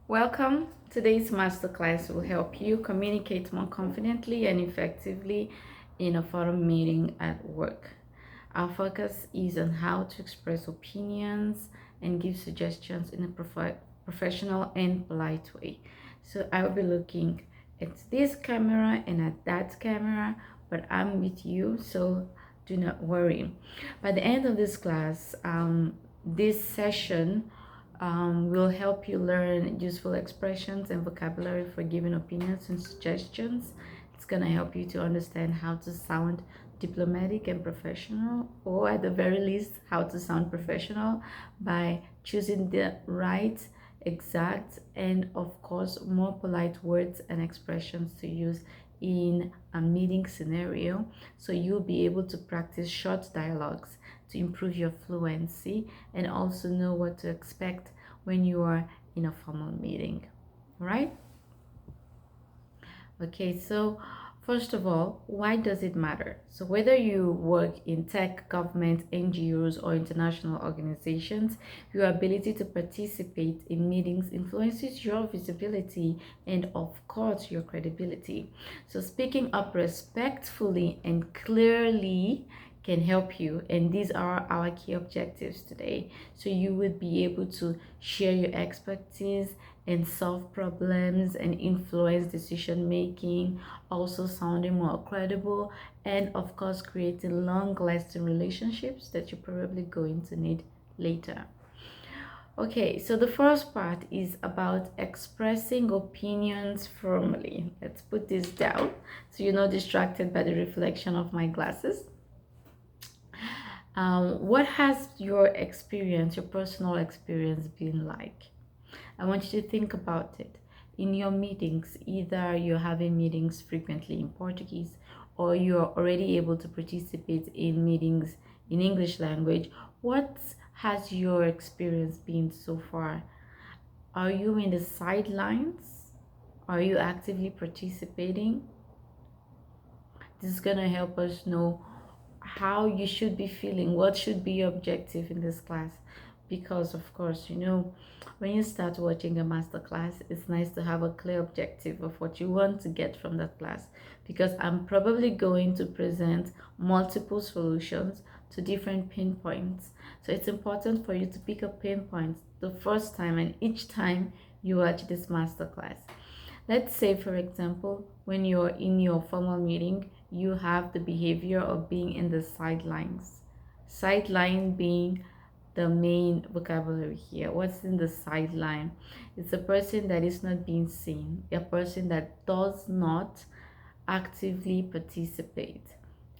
Welcome. Today's masterclass will help you communicate more confidently and effectively in a forum meeting at work. Our focus is on how to express opinions and give suggestions in a professional and polite way. So I will be looking at this camera and at that camera, but I'm with you, so do not worry. By the end of this class, this session will help you learn useful expressions and vocabulary for giving opinions and suggestions. It's going to help you to understand how to sound diplomatic and professional, or at the very least, how to sound professional by choosing the right, exact, and of course, more polite words and expressions to use in a meeting scenario. So you'll be able to practice short dialogues to improve your fluency and also know what to expect when you are in a formal meeting. All right? Okay, so first of all, why does it matter? So whether you work in tech, government, NGOs, or international organizations, your ability to participate in meetings influences your visibility and of course your credibility. So speaking up respectfully and clearly can help you, and these are our key objectives today. So you would be able to share your expertise and solve problems and influence decision making, also sounding more credible, and of course creating long-lasting relationships that you're probably going to need later. Okay, so the first part is about expressing opinions formally. Let's put this down so you're not distracted by the reflection of my glasses. What has your experience, your personal experience, been like? I want you to think about it. In your meetings, either you're having meetings frequently in Portuguese or you're already able to participate in meetings in English language, what has your experience been so far? Are you in the sidelines? Are you actively participating? This is going to help us know how you should be feeling, what should be your objective in this class. Because of course, when you start watching a master class, it's nice to have a clear objective of what you want to get from that class, because I'm probably going to present multiple solutions to different pain points. So it's important for you to pick up pain points the first time and each time you watch this master class. Let's say, for example, when you're in your formal meeting, you have the behavior of being in the sidelines. Sideline being the main vocabulary here. What's in the sideline? It's a person that is not being seen, a person that does not actively participate.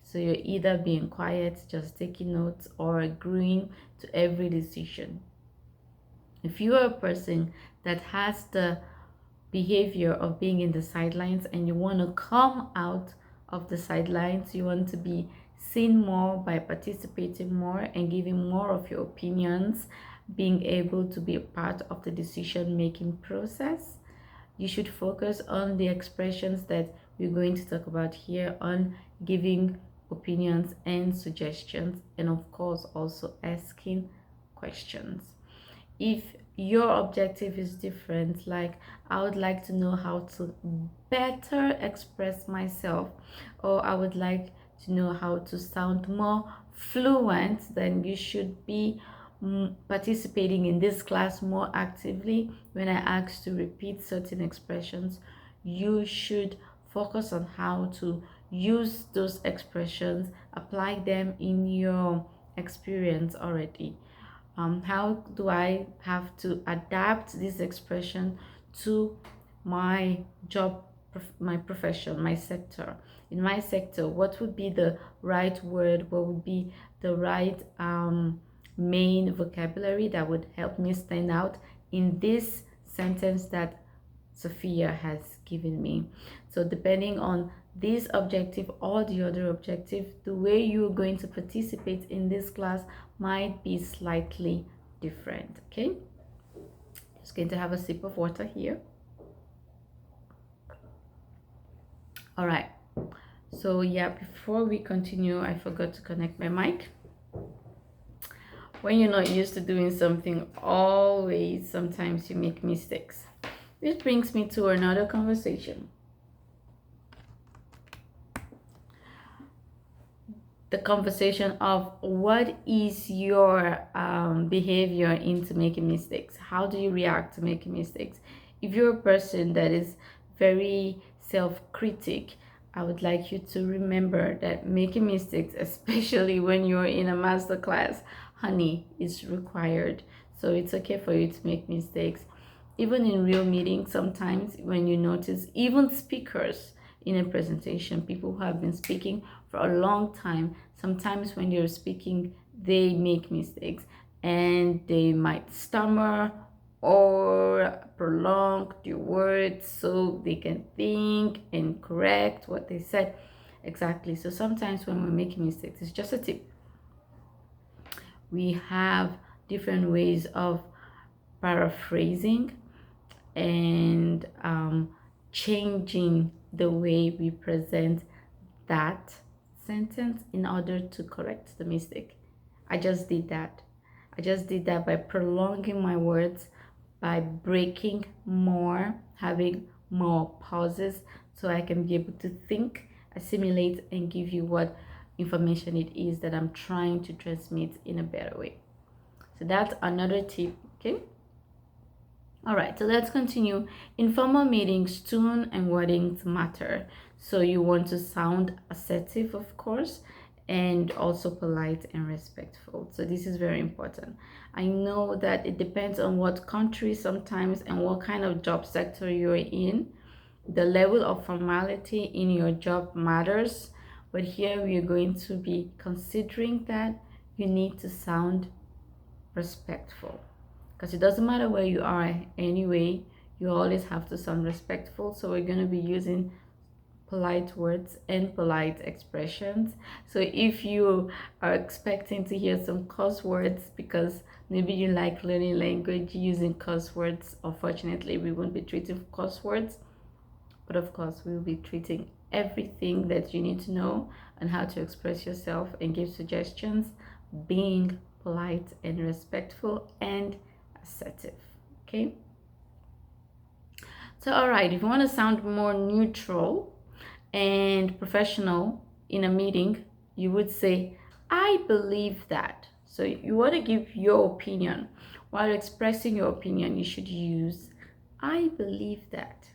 So you're either being quiet, just taking notes, or agreeing to every decision. If you are a person that has the behavior of being in the sidelines and you want to come out of the sidelines, you want to be seen more by participating more and giving more of your opinions, being able to be a part of the decision making process, you should focus on the expressions that we're going to talk about here, on giving opinions and suggestions, and of course also asking questions. If your objective is different, like I would like to know how to better express myself, or I would like to know how to sound more fluent, then you should be participating in this class more actively. When I ask to repeat certain expressions, you should focus on how to use those expressions, apply them in your experience already. How do I have to adapt this expression to my job, my profession, my sector? In my sector, what would be the right word? What would be the right main vocabulary that would help me stand out in this sentence that Sophia has given me? So depending on this objective or the other objective, the way you're going to participate in this class might be slightly different. Okay, just going to have a sip of water here. All right, so yeah, before we continue, I forgot to connect my mic. When you're not used to doing something, always sometimes you make mistakes. Which brings me to another conversation. The conversation of what is your behavior into making mistakes? How do you react to making mistakes? If you're a person that is very self-critic, I would like you to remember that making mistakes, especially when you're in a master class, honey, is required. So it's okay for you to make mistakes. Even in real meetings, sometimes when you notice, even speakers in a presentation, people who have been speaking for a long time, sometimes when they're speaking, they make mistakes and they might stammer or prolong the words so they can think and correct what they said. Exactly. So sometimes when we're making mistakes, it's just a tip. We have different ways of paraphrasing and changing the way we present that sentence in order to correct the mistake. I just did that. By prolonging my words, by breaking more, having more pauses so I can be able to think, assimilate, and give you what information it is that I'm trying to transmit in a better way. So that's another tip, okay? All right, so let's continue. In formal meetings, tone and wordings matter. So you want to sound assertive, of course, and also polite and respectful. So this is very important. I know that it depends on what country sometimes and what kind of job sector you're in. The level of formality in your job matters, but here we are going to be considering that you need to sound respectful, because it doesn't matter where you are anyway, you always have to sound respectful. So we're going to be using polite words and polite expressions. So if you are expecting to hear some curse words because maybe you like learning language using curse words, unfortunately we won't be treating curse words, but of course we'll be treating everything that you need to know on how to express yourself and give suggestions, being polite and respectful and assertive. Okay, so all right, if you want to sound more neutral and professional in a meeting, you would say, I believe that. So you want to give your opinion. While expressing your opinion, you should use I believe that.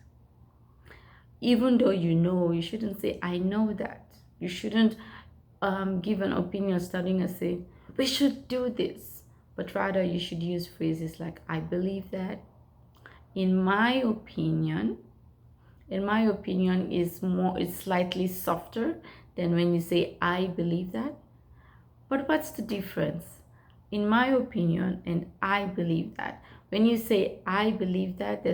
Even though you know, you shouldn't say I know that. You shouldn't give an opinion starting and say we should do this, but rather you should use phrases like I believe that, in my opinion. In my opinion is slightly softer than when you say I believe that. But what's the difference? In my opinion and I believe that. When you say I believe that,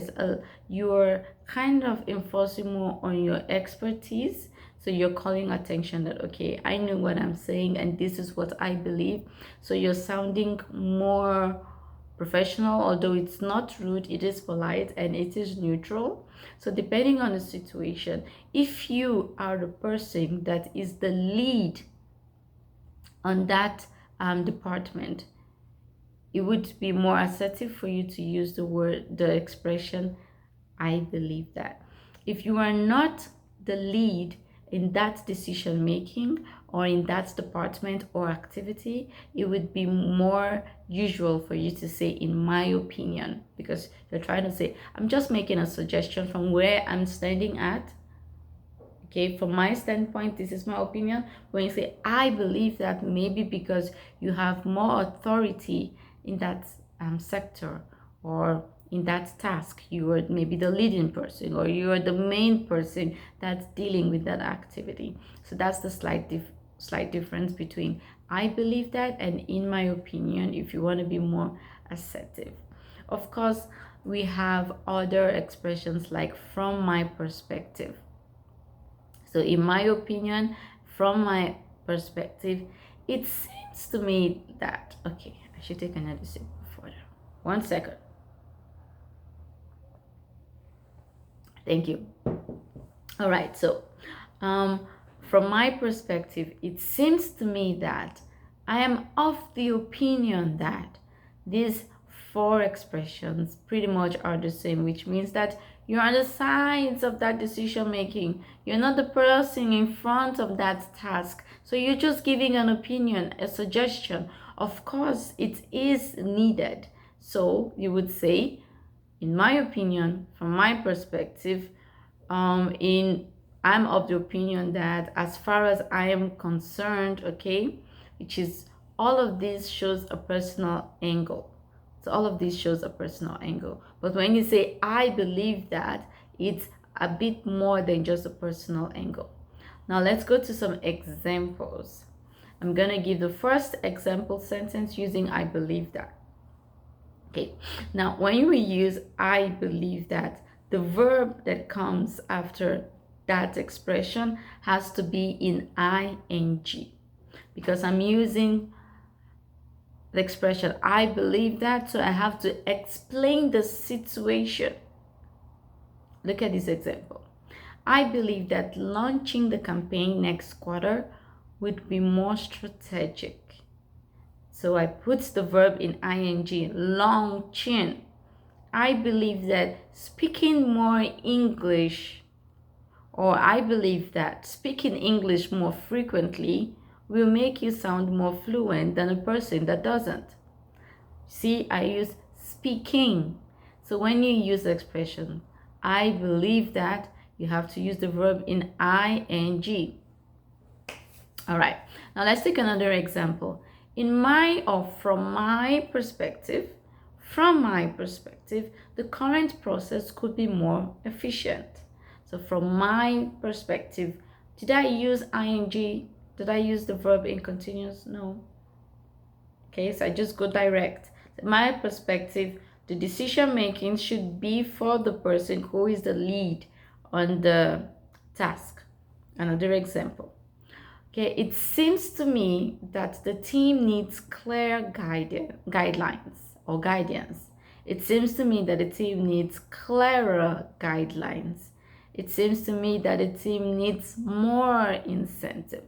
you're kind of enforcing more on your expertise. So you're calling attention that, okay, I know what I'm saying and this is what I believe. So you're sounding more professional, although it's not rude, it is polite and it is neutral. So depending on the situation, if you are the person that is the lead on that department, it would be more assertive for you to use the expression I believe that. If you are not the lead in that decision making or in that department or activity, it would be more usual for you to say in my opinion, because you're trying to say I'm just making a suggestion from where I'm standing at. Okay, from my standpoint, this is my opinion. When you say I believe that, maybe because you have more authority in that sector or in that task, you are maybe the leading person or you are the main person that's dealing with that activity. So that's the slight difference between I believe that and in my opinion, if you want to be more assertive. Of course, we have other expressions like from my perspective. So in my opinion, from my perspective, it seems to me that, okay, I should take another sip before that. 1 second. Thank you. All right, so from my perspective, it seems to me that I am of the opinion that this four expressions pretty much are the same, which means that you're on the sides of that decision making. You're not the person in front of that task. So you're just giving an opinion, a suggestion. Of course, it is needed. So you would say, in my opinion, from my perspective, I'm of the opinion that as far as I am concerned, okay, which is all of this shows a personal angle. So all of this shows a personal angle. But when you say I believe that, it's a bit more than just a personal angle. Now let's go to some examples. I'm gonna give the first example sentence using I believe that. Okay, now when you use I believe that, the verb that comes after that expression has to be in ing, because I'm using the expression I believe that, so I have to explain the situation. Look at this example. I believe that launching the campaign next quarter would be more strategic. So I put the verb in ing, launching. I believe that speaking more English, or I believe that speaking English more frequently will make you sound more fluent than a person that doesn't. See, I use speaking. So when you use the expression, I believe that, you have to use the verb in ing. All right, now let's take another example. In my or from my perspective, the current process could be more efficient. So from my perspective, did I use ing? Did I use the verb in continuous? No. Okay, so I just go direct. My perspective, the decision making should be for the person who is the lead on the task. Another example. Okay, it seems to me that the team needs clear guidelines or guidance. It seems to me that the team needs clearer guidelines. It seems to me that the team needs more incentive.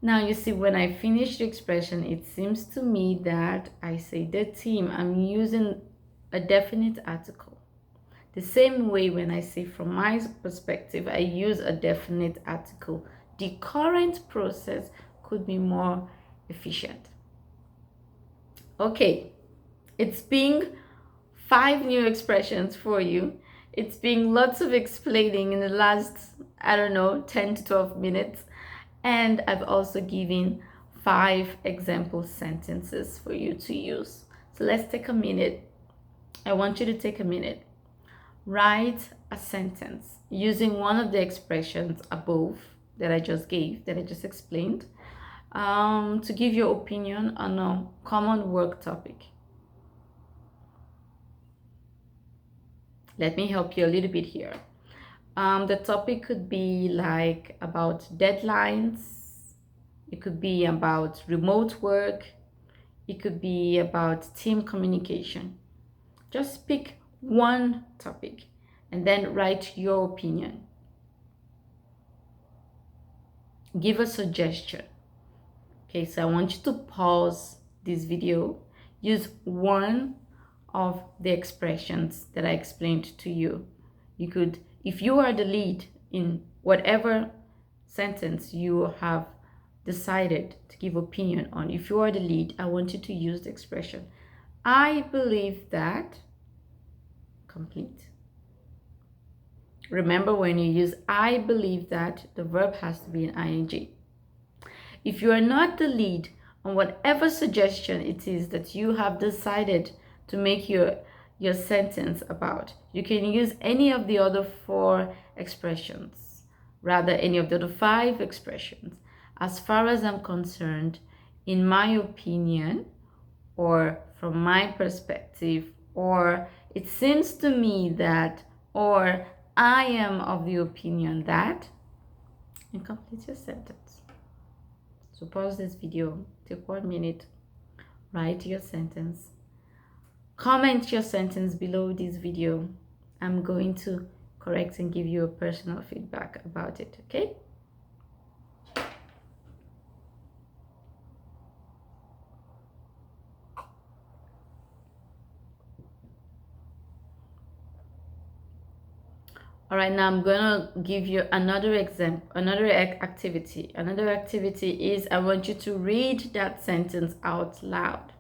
Now you see, when I finish the expression, it seems to me that I say the team, I'm using a definite article. The same way when I say from my perspective, I use a definite article. The current process could be more efficient. Okay, it's being 5 new expressions for you. It's been lots of explaining in the last, 10 to 12 minutes. And I've also given 5 example sentences for you to use. So let's take a minute. I want you to take a minute. Write a sentence using one of the expressions above that I just explained, to give your opinion on a common work topic. Let me help you a little bit here. The topic could be like about deadlines. It could be about remote work. It could be about team communication. Just pick one topic and then write your opinion. Give a suggestion. Okay, so I want you to pause this video. Use one of the expressions that I explained to you. You could, if you are the lead in whatever sentence you have decided to give opinion on, if you are the lead, I want you to use the expression, I believe that, complete. Remember, when you use I believe that, the verb has to be in ing. If you are not the lead on whatever suggestion it is that you have decided to make your sentence about, you can use any of the other 4 expressions, rather any of the other 5 expressions. As far as I'm concerned, in my opinion, or from my perspective, or it seems to me that, or I am of the opinion that, and complete your sentence. So pause this video, take 1 minute, write your sentence, comment your sentence below this video. I'm going to correct and give you a personal feedback about it, okay? All right, now I'm gonna give you another example, another activity. Another activity is I want you to read that sentence out loud.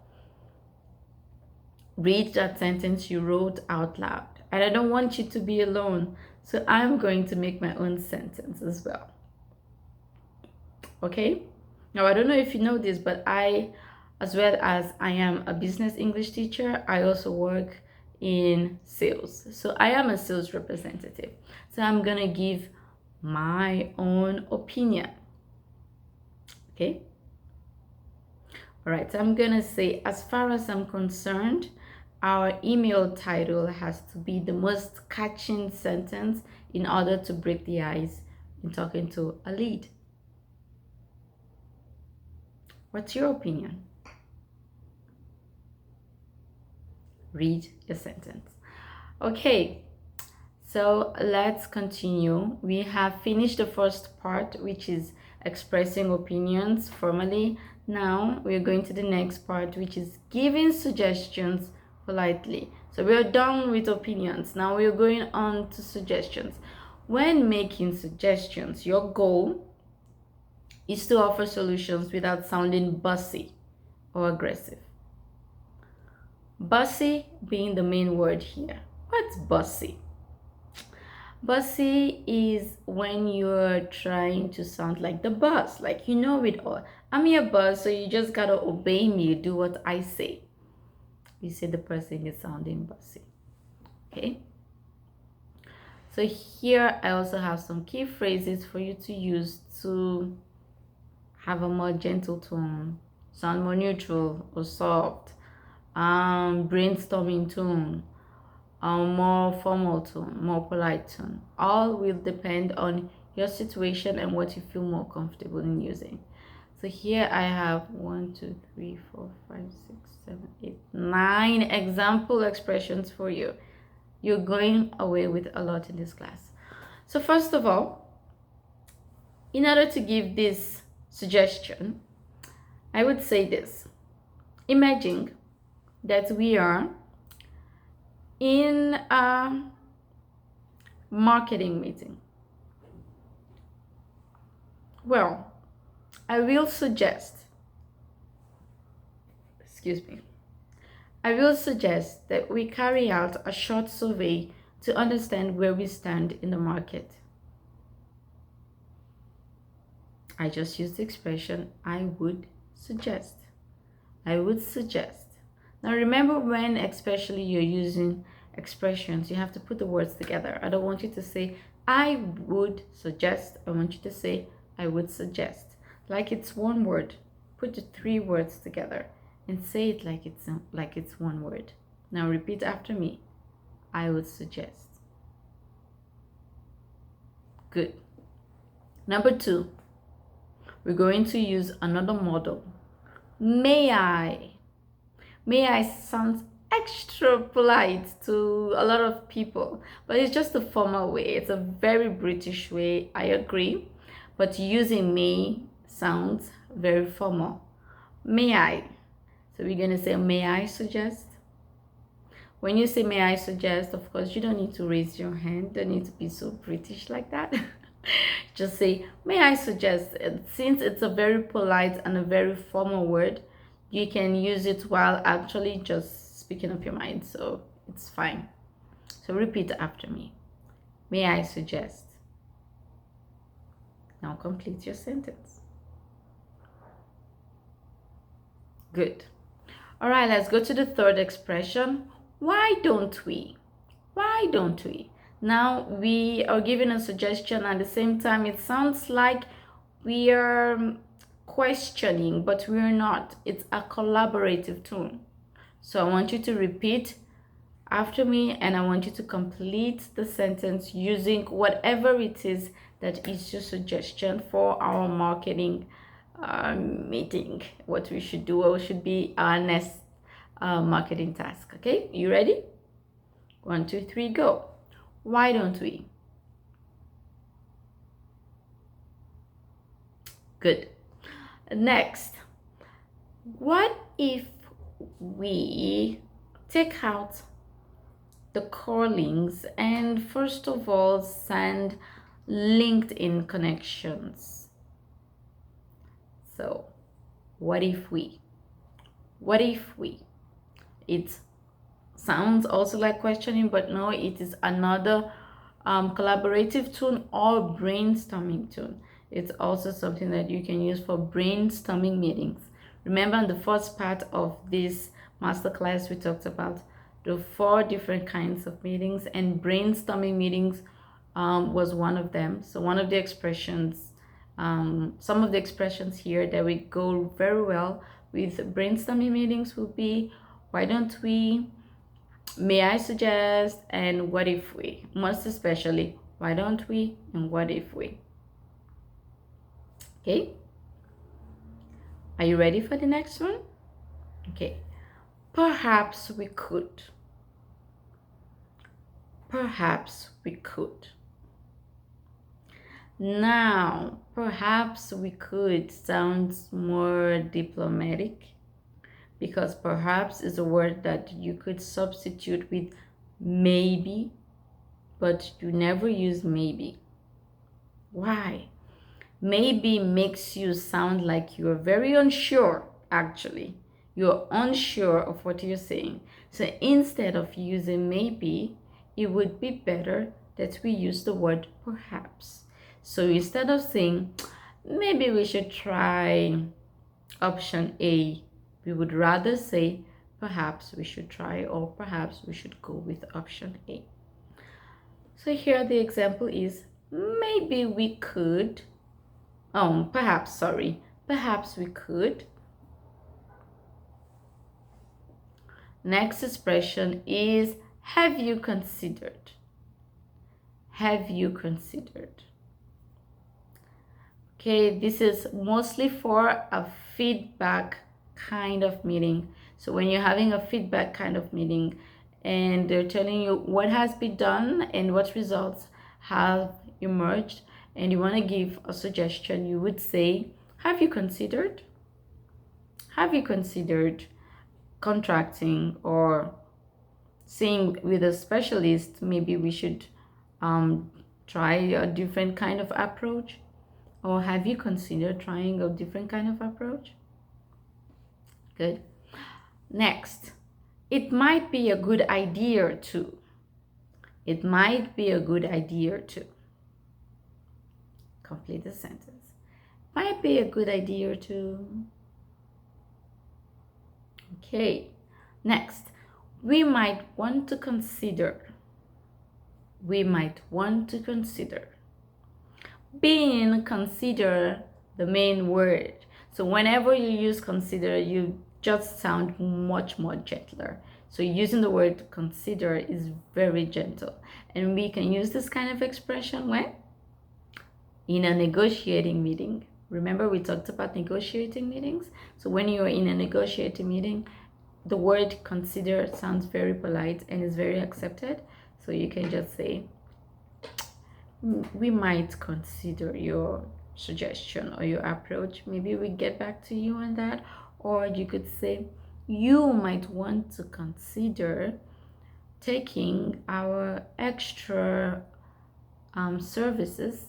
Read that sentence you wrote out loud. And I don't want you to be alone, so I'm going to make my own sentence as well. Okay? Now, I don't know if you know this, but as well as I am a business English teacher, I also work in sales. So I am a sales representative. So I'm gonna give my own opinion. Okay? All right, so I'm gonna say, as far as I'm concerned, our email title has to be the most catching sentence in order to break the ice in talking to a lead. What's your opinion? Read your sentence. Okay, so let's continue. We have finished the first part, which is expressing opinions formally. Now we're going to the next part, which is giving suggestions politely. So we're done with opinions. Now we're going on to suggestions. When making suggestions, your goal is to offer solutions without sounding bossy or aggressive. Bossy being the main word here. What's bossy? Bossy is when you're trying to sound like the boss, like you know it all. I'm your boss, so you just gotta obey me, do what I say. You say the person is sounding bossy. Okay? So here I also have some key phrases for you to use to have a more gentle tone, sound more neutral or soft, brainstorming tone, more formal tone, more polite tone. All will depend on your situation and what you feel more comfortable in using. So here I have 1, 2, 3, 4, 5, 6, 7, 8, 9 example expressions for you. You're going away with a lot in this class. So first of all, in order to give this suggestion, I would say this. Imagine that we are in a marketing meeting. Well, I will suggest that we carry out a short survey to understand where we stand in the market. I just used the expression I would suggest. I would suggest. Now remember, when especially you're using expressions, you have to put the words together. I don't want you to say I would suggest. I want you to say I would suggest. Like it's one word. Put the 3 words together and say it like it's one word. Now repeat after me. I would suggest. Good. Number 2, we're going to use another model. May I? May I sounds extra polite to a lot of people, but it's just a formal way. It's a very British way, I agree, but using may sounds very formal. May I? So we're going to say, may I suggest? When you say may I suggest, of course, you don't need to raise your hand. Don't need to be so British like that. Just say, may I suggest? And since it's a very polite and a very formal word, you can use it while actually just speaking up your mind. So it's fine. So repeat after me. May I suggest? Now complete your sentence. Good. All right, let's go to the third expression. Why don't we? Why don't we? Now we are giving a suggestion, at the same time it sounds like we are questioning, but we're not. It's a collaborative tone. So I want you to repeat after me, and I want you to complete the sentence using whatever it is that is your suggestion for our marketing meeting. What we should do, or should be our next marketing task. Okay, you ready? 1, 2, 3, go. Why don't we? Good. Next, what if we take out the callings, and first of all, send LinkedIn connections. So, what if we? What if we? It sounds also like questioning, but no, it is another collaborative tune or brainstorming tune. It's also something that you can use for brainstorming meetings. Remember, in the first part of this masterclass, we talked about the 4 different kinds of meetings, and brainstorming meetings was one of them. So one of the expressions, some of the expressions here that we go very well with brainstorming meetings will be, why don't we, may I suggest, and what if we. Most especially, why don't we and what if we. Okay, are you ready for the next one? Okay, perhaps we could. Perhaps we could. Now, perhaps we could sounds more diplomatic, because perhaps is a word that you could substitute with maybe, but you never use maybe. Why? Maybe makes you sound like you're very unsure, actually. You're unsure of what you're saying. So instead of using maybe, it would be better that we use the word perhaps. So instead of saying, maybe we should try option A, we would rather say, perhaps we should try, or perhaps we should go with option A. So here the example is, maybe we could, perhaps we could. Next expression is, have you considered? Have you considered? Okay, this is mostly for a feedback kind of meeting. So when you're having a feedback kind of meeting and they're telling you what has been done and what results have emerged, and you want to give a suggestion, you would say, have you considered? Have you considered contracting or seeing with a specialist? Maybe we should try a different kind of approach. Or have you considered trying a different kind of approach? Good. Next, it might be a good idea to. It might be a good idea to. Complete the sentence. Might be a good idea to. Okay. Next, we might want to consider. We might want to consider. Being consider the main word. So whenever you use consider, you just sound much more gentler. So using the word consider is very gentle. And we can use this kind of expression when? In a negotiating meeting. Remember we talked about negotiating meetings? So when you're in a negotiating meeting, the word consider sounds very polite and is very accepted. So you can just say, we might consider your suggestion or your approach. Maybe we get back to you on that. Or you could say, you might want to consider taking our extra services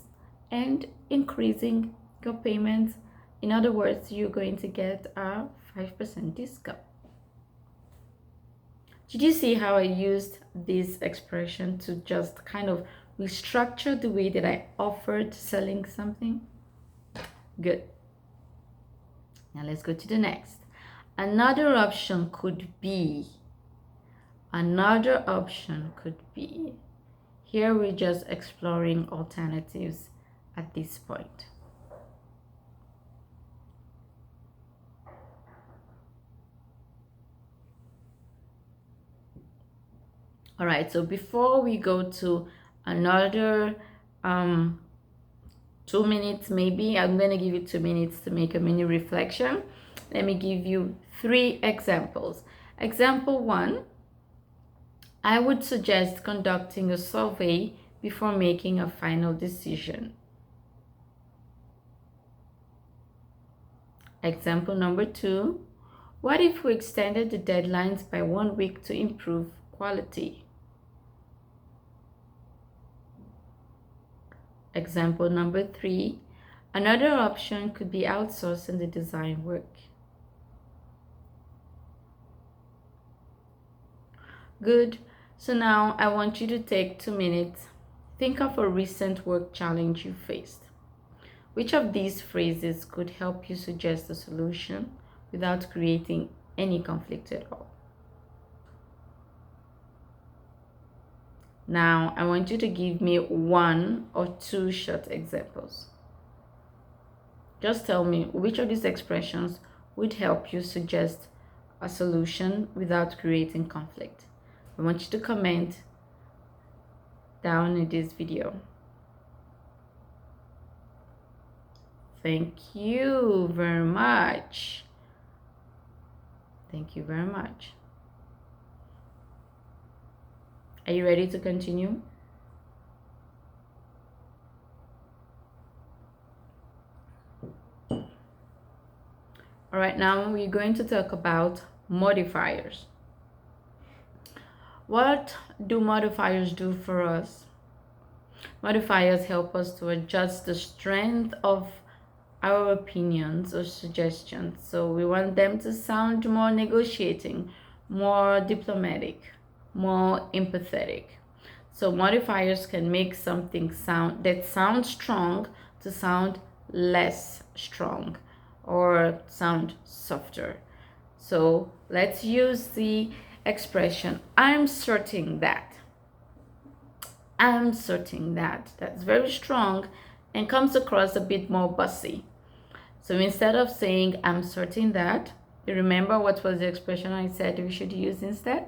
and increasing your payments. In other words, you're going to get a 5% discount. Did you see how I used this expression to just kind of restructure the way that I offered selling something? Good. Now let's go to the next. Another option could be. Another option could be. Here we're just exploring alternatives at this point. All right, so before we go to another 2 minutes, maybe I'm going to give you 2 minutes to make a mini reflection. Let me give you 3 examples. Example 1, I would suggest conducting a survey before making a final decision. Example number 2, what if we extended the deadlines by 1 week to improve quality? Example number 3. Another option could be outsourcing the design work. Good. So now I want you to take 2 minutes. Think of a recent work challenge you faced. Which of these phrases could help you suggest a solution without creating any conflict at all? Now, I want you to give me 1 or 2 short examples. Just tell me which of these expressions would help you suggest a solution without creating conflict. I want you to comment down in this video. Thank you very much. Thank you very much. Are you ready to continue? All right, now we're going to talk about modifiers. What do modifiers do for us? Modifiers help us to adjust the strength of our opinions or suggestions. So we want them to sound more negotiating, more diplomatic, more empathetic. So modifiers can make something sound strong to sound less strong or sound softer. So let's use the expression, I'm certain that. I'm certain that. That's very strong and comes across a bit more bossy. So instead of saying I'm certain that, you remember what was the expression I said we should use instead?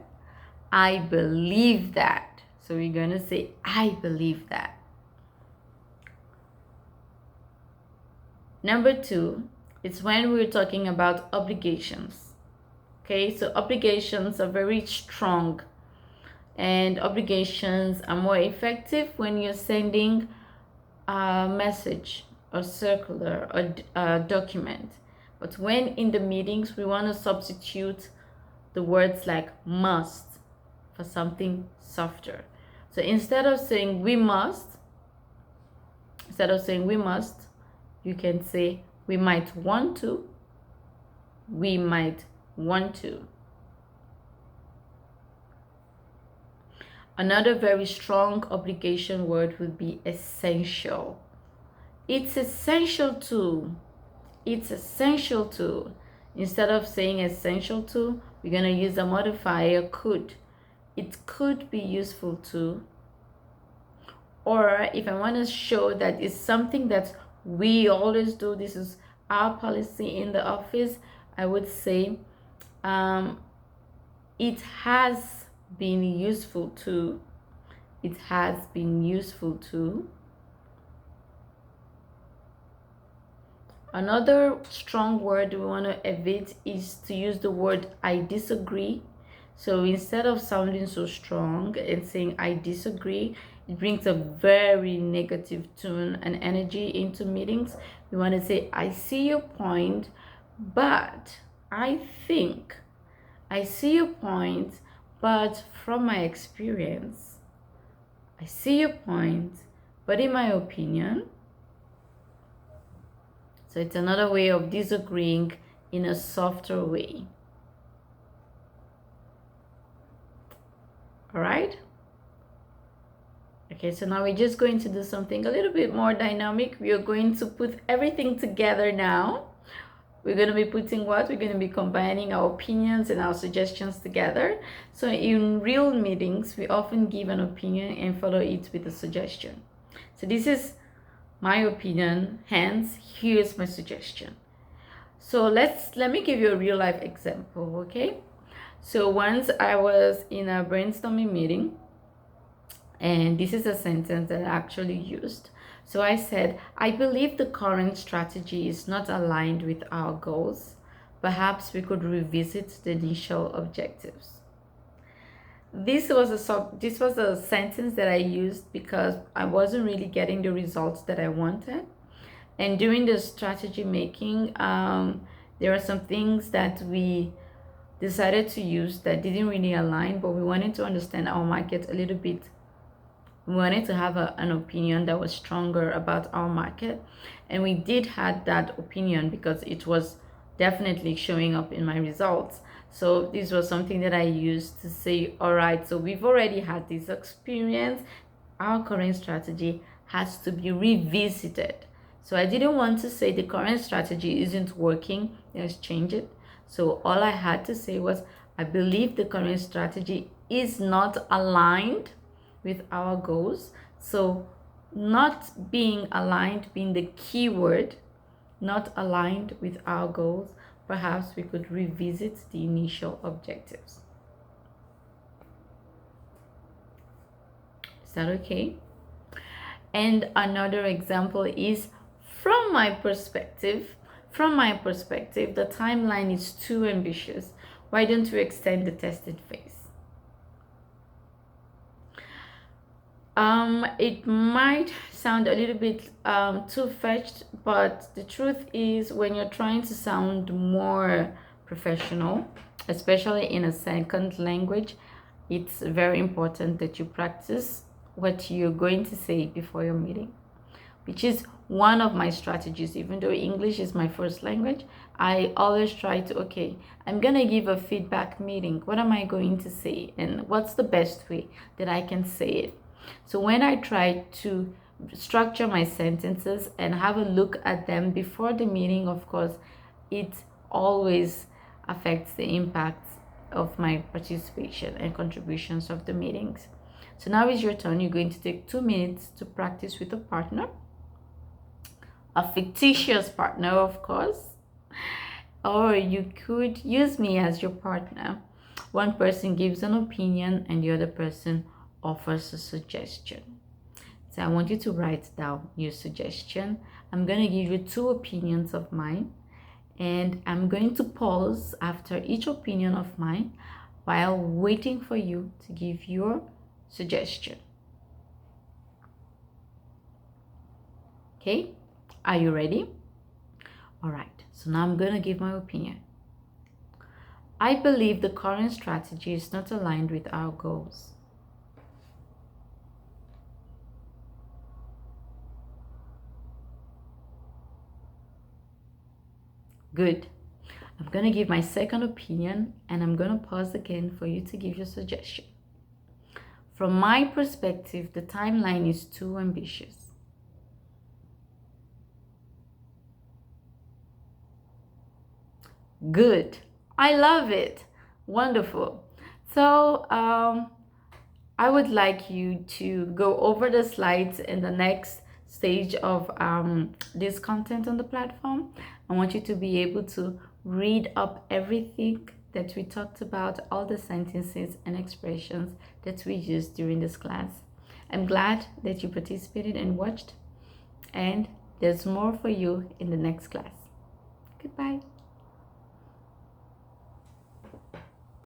I believe that. So we're going to say I believe that. Number 2, it's when we're talking about obligations. Okay, so obligations are very strong, and obligations are more effective when you're sending a message or circular or a document. But when in the meetings, we want to substitute the words like must for something softer. So instead of saying we must, you can say we might want to, we might want to. Another very strong obligation word would be essential. It's essential to. It's essential to. Instead of saying essential to, we're going to use a modifier could. It could be useful to. Or if I want to show that it's something that we always do, this is our policy in the office, I would say it has been useful to. It has been useful to. Another strong word we want to evade is to use the word I disagree. So instead of sounding so strong and saying I disagree, it brings a very negative tone and energy into meetings. We want to say I see your point, but I think. I see your point, but from my experience. I see your point, but in my opinion. So it's another way of disagreeing in a softer way. All right? Okay, so now we're just going to do something a little bit more dynamic. We are going to put everything together now. We're going to be putting what? We're going to be combining our opinions and our suggestions together. So in real meetings, we often give an opinion and follow it with a suggestion. So this is my opinion, hence here's my suggestion. So let me give you a real life example, okay? So once I was in a brainstorming meeting, and this is a sentence that I actually used. So I said, I believe the current strategy is not aligned with our goals. Perhaps we could revisit the initial objectives. This was a sentence that I used because I wasn't really getting the results that I wanted. And during the strategy making, there are some things that we decided to use that didn't really align, but we wanted to understand our market a little bit We wanted to have an opinion that was stronger about our market, and we did had that opinion because it was definitely showing up in my results. So this was something that I used to say, all right, so we've already had this experience. Our current strategy has to be revisited. So I didn't want to say the current strategy isn't working, let's change it. So all I had to say was, I believe the current strategy is not aligned with our goals. So not being aligned being the key word, not aligned with our goals, perhaps we could revisit the initial objectives. Is that okay? And another example is, from my perspective, the timeline is too ambitious. Why don't we extend the testing phase? It might sound a little bit too fetched, but the truth is, when you're trying to sound more professional, especially in a second language, it's very important that you practice what you're going to say before your meeting, which is one of my strategies. Even though English is my first language, I always try to, okay, I'm gonna give a feedback meeting. What am I going to say? And what's the best way that I can say it? So when I try to structure my sentences and have a look at them before the meeting, of course, it always affects the impact of my participation and contributions of the meetings. So now is your turn. You're going to take 2 minutes to practice with a partner, a fictitious partner, of course, or you could use me as your partner. One person gives an opinion and the other person offers a suggestion. So I want you to write down your suggestion. I'm going to give you 2 opinions of mine, and I'm going to pause after each opinion of mine while waiting for you to give your suggestion. Okay, are you ready? All right, so now I'm going to give my opinion. I believe the current strategy is not aligned with our goals. Good. I'm going to give my second opinion, and I'm going to pause again for you to give your suggestion. From my perspective, the timeline is too ambitious. Good. I love it. Wonderful. So I would like you to go over the slides in the next stage of this content on the platform. I want you to be able to read up everything that we talked about, all the sentences and expressions that we used during this class. I'm glad that you participated and watched, and there's more for you in the next class. Goodbye.